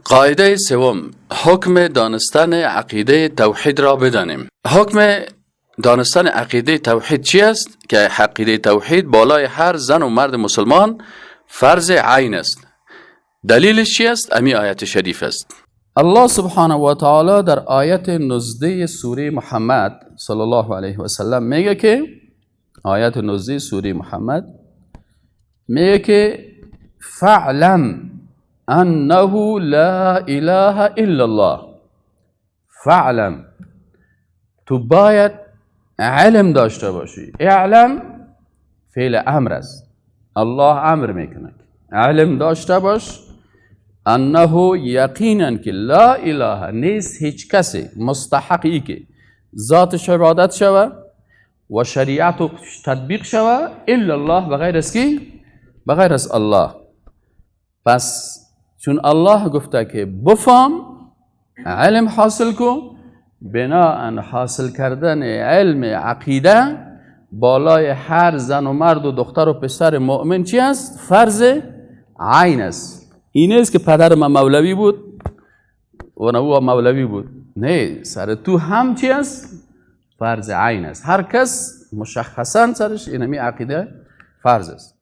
قاعده سوم، حکم دانستن عقیده توحید را بدانیم. حکم دانستن عقیده توحید چی است؟ که عقیده توحید بالای هر زن و مرد مسلمان فرض عین است. دلیلش چی است؟ امی آیت شریف است. الله سبحانه و تعالی در آیت 19 سوره محمد صلی الله علیه و سلم میگه که آیت 19 سوره محمد میگه که فعلم انه لا اله الا الله. فعلم، تو باید علم داشته باشی. اعلم فعل امر است، الله امر میکنه علم داشته باش انه یقینا که لا اله، نیست هیچ کسی مستحقی که ذاتش عبادت شوه و شریعت و تطبیق شوه الا الله، بغیر از کی؟ بغیر از الله. پس چون الله گفته که بفهم، علم حاصل کن، بناء حاصل کردن علم عقیده بالای هر زن و مرد و دختر و پسر مؤمن چی است؟ فرض عین است. این نیست که پدر من مولوی بود و او مولوی بود، نه، سر تو هم چی است؟ فرض عین است. هر کس مشخصا سرش اینمی عقیده فرض است.